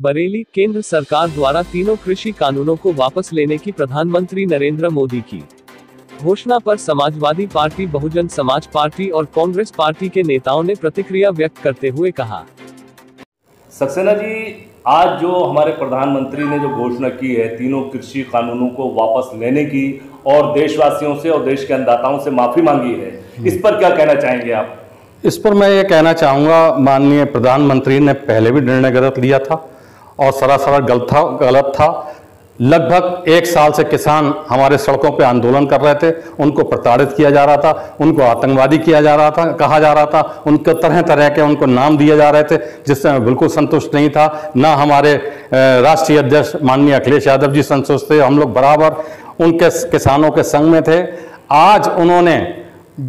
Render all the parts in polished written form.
बरेली। केंद्र सरकार द्वारा तीनों कृषि कानूनों को वापस लेने की प्रधानमंत्री नरेंद्र मोदी की घोषणा पर समाजवादी पार्टी, बहुजन समाज पार्टी और कांग्रेस पार्टी के नेताओं ने प्रतिक्रिया व्यक्त करते हुए कहा। सक्सेना जी, आज जो हमारे प्रधानमंत्री ने जो घोषणा की है तीनों कृषि कानूनों को वापस लेने की और देशवासियों से और देश के अन्नदाताओं से माफी मांगी है, इस पर क्या कहना चाहेंगे आप? इस पर मैं ये कहना चाहूँगा, माननीय प्रधानमंत्री ने पहले भी निर्णय गलत लिया था और सरासर गलत था। लगभग 1 साल से किसान हमारे सड़कों पे आंदोलन कर रहे थे, उनको प्रताड़ित किया जा रहा था, उनको आतंकवादी किया जा रहा था, कहा जा रहा था, उनको तरह तरह के उनको नाम दिए जा रहे थे, जिससे मैं बिल्कुल संतुष्ट नहीं था। ना हमारे राष्ट्रीय अध्यक्ष माननीय अखिलेश यादव जी संतुष्ट थे, हम लोग बराबर उनके किसानों के संग में थे। आज उन्होंने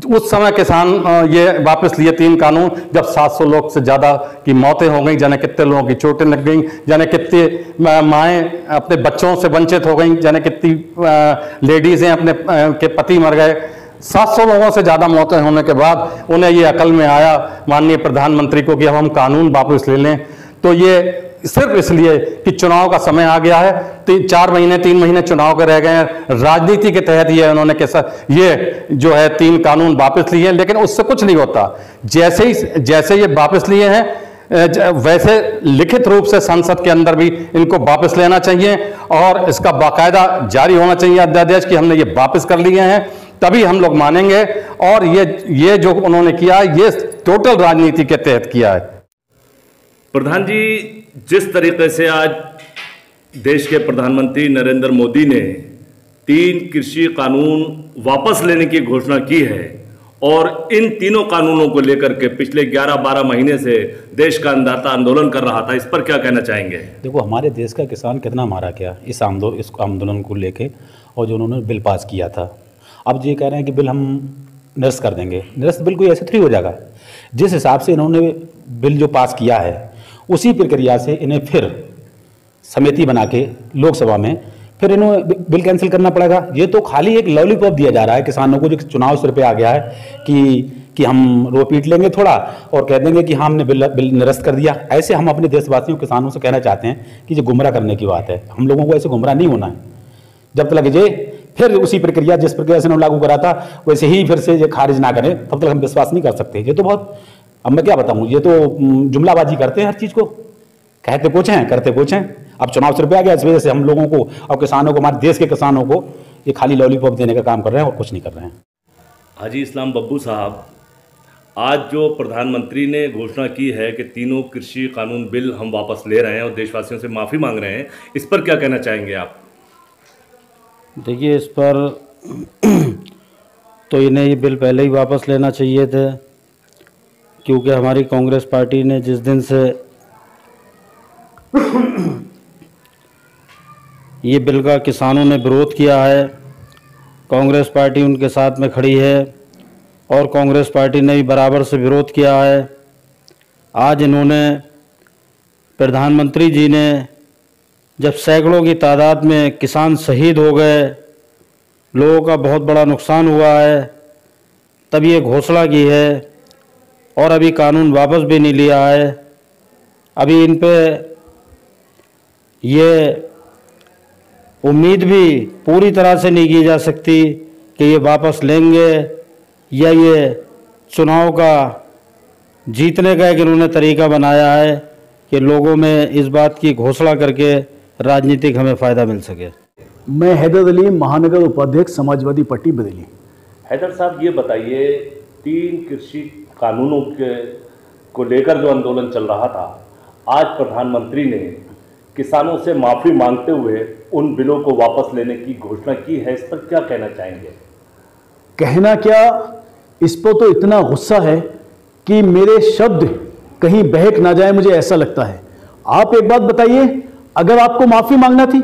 उस समय किसान ये वापस लिए 3 कानून, जब 700 लोग से ज़्यादा की मौतें हो गई, जाने कितने लोगों की चोटें लग गई, जाने कितनी माएँ अपने बच्चों से वंचित हो गई, जाने कितनी लेडीज़ हैं अपने के पति मर गए। 700 लोगों से ज़्यादा मौतें होने के बाद उन्हें ये अकल में आया माननीय प्रधानमंत्री को कि अब हम कानून वापस ले लें। तो ये सिर्फ इसलिए कि चुनाव का समय आ गया है, 3 महीने चुनाव के रह गए हैं, राजनीति के तहत ये उन्होंने कैसा ये जो है 3 कानून वापस लिए हैं, लेकिन उससे कुछ नहीं होता। जैसे ये वापस लिए हैं वैसे लिखित रूप से संसद के अंदर भी इनको वापस लेना चाहिए और इसका बाकायदा जारी होना चाहिए अध्यादेश कि हमने ये वापस कर लिए हैं, तभी हम लोग मानेंगे। और ये जो उन्होंने किया ये टोटल राजनीति के तहत किया है। प्रधान जी, जिस तरीके से आज देश के प्रधानमंत्री नरेंद्र मोदी ने 3 कृषि कानून वापस लेने की घोषणा की है और इन तीनों कानूनों को लेकर के पिछले 11-12 महीने से देश का अन्नदाता आंदोलन कर रहा था, इस पर क्या कहना चाहेंगे? देखो, हमारे देश का किसान कितना मारा गया इस आंदोलन को लेके, और जो उन्होंने बिल पास किया था। अब ये कह रहे हैं कि बिल हम निरस्त कर देंगे। निरस्त बिल कोई ऐसे थोड़ी हो जाएगा। जिस हिसाब से इन्होंने बिल जो पास किया है उसी प्रक्रिया से इन्हें फिर समिति बना के लोकसभा में फिर इन्हें बिल कैंसिल करना पड़ेगा। ये तो खाली एक लॉलीपॉप दिया जा रहा है किसानों को, जो चुनाव सिर पे आ गया है कि हम रो पीट लेंगे थोड़ा और कह देंगे कि हमने बिल निरस्त कर दिया। ऐसे हम अपने देशवासियों किसानों से कहना चाहते हैं कि ये गुमराह करने की बात है। हम लोगों को ऐसे गुमराह नहीं होना है। जब तक ये फिर उसी प्रक्रिया जिस प्रक्रिया से लागू करा था वैसे ही फिर से ये खारिज ना करें, तब तक हम विश्वास नहीं कर सकते। ये तो बहुत, अब मैं क्या बताऊं, ये तो जुमलाबाजी करते हैं, हर चीज़ को कहते कुछ हैं करते कुछ हैं। अब चुनाव सिर पे आ गया, इस वजह से हम लोगों को और किसानों को, हमारे देश के किसानों को ये खाली लॉलीपॉप देने का काम कर रहे हैं और कुछ नहीं कर रहे हैं। हाजी इस्लाम बब्बू साहब, आज जो प्रधानमंत्री ने घोषणा की है कि तीनों कृषि कानून बिल हम वापस ले रहे हैं और देशवासियों से माफ़ी मांग रहे हैं, इस पर क्या कहना चाहेंगे आप? देखिए, इस पर तो इन्हें ये बिल पहले ही वापस लेना चाहिए थे, क्योंकि हमारी कांग्रेस पार्टी ने जिस दिन से ये बिल का किसानों ने विरोध किया है, कांग्रेस पार्टी उनके साथ में खड़ी है और कांग्रेस पार्टी ने भी बराबर से विरोध किया है। आज इन्होंने, प्रधानमंत्री जी ने, जब सैकड़ों की तादाद में किसान शहीद हो गए, लोगों का बहुत बड़ा नुकसान हुआ है, तब ये घोषणा की है और अभी कानून वापस भी नहीं लिया है। अभी इन पे ये उम्मीद भी पूरी तरह से नहीं की जा सकती कि ये वापस लेंगे या ये चुनाव का जीतने का एक इन्होंने तरीका बनाया है कि लोगों में इस बात की घोषणा करके राजनीतिक हमें फ़ायदा मिल सके। मैं हैदर अली, महानगर उपाध्यक्ष, समाजवादी पार्टी बरेली। हैदर साहब, ये बताइए, 3 कृषि कानूनों को लेकर जो आंदोलन चल रहा था, आज प्रधानमंत्री ने किसानों से माफ़ी मांगते हुए उन बिलों को वापस लेने की घोषणा की है, इस पर क्या कहना चाहेंगे? कहना क्या, इस पर तो इतना गुस्सा है कि मेरे शब्द कहीं बहक ना जाए, मुझे ऐसा लगता है। आप एक बात बताइए, अगर आपको माफ़ी मांगना थी,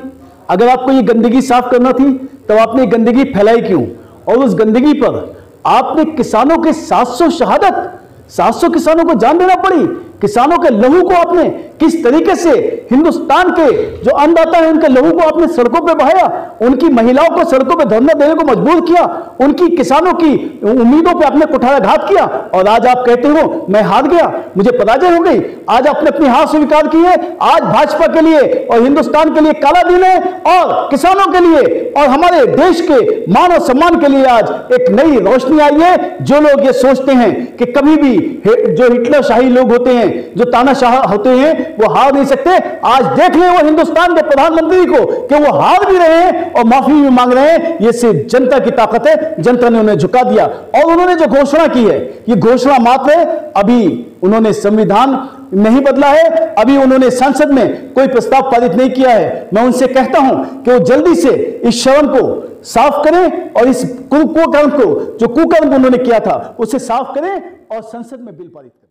अगर आपको ये गंदगी साफ करना थी, तब आपने गंदगी फैलाई क्यों? और उस गंदगी पर आपने किसानों के 700 शहादत, 700 किसानों को जान देना पड़ी, किसानों के लहू को आपने किस तरीके से हिंदुस्तान के जो अन्नदाता हैं उनके लोगों को आपने सड़कों पे बहाया, उनकी महिलाओं को सड़कों पे धरना देने को मजबूर किया, उनकी किसानों की उम्मीदों पे आपने कुठाराघात किया, और आज आप कहते हो मैं हार गया, मुझे पराजय हो गई। आज आपने अपनी हार स्वीकार की है। आज भाजपा के लिए और हिंदुस्तान के लिए काला दिन है, और किसानों के लिए और हमारे देश के मान और सम्मान के लिए आज एक नई रोशनी आई है। जो लोग ये सोचते हैं कि कभी भी जो हिटलर शाही लोग होते हैं, जो तानाशाह होते हैं, वो हार नहीं सकते, आज देख लें वो हिंदुस्तान के प्रधानमंत्री को कि वो हार भी रहे हैं और माफी भी मांग रहे हैं। ये सिर्फ जनता की ताकत है, जनता ने उन्हें झुका दिया। और उन्होंने जो घोषणा की है ये घोषणा मात्र है, अभी उन्होंने संविधान नहीं बदला है, अभी उन्होंने संसद में कोई प्रस्ताव पारित नहीं किया है। मैं उनसे कहता हूं कि वो जल्दी से इस शरण को साफ करें और इस कुकर्म को, जो कुकर्म उन्होंने किया था, उसे साफ करें और संसद में बिल पारित करें।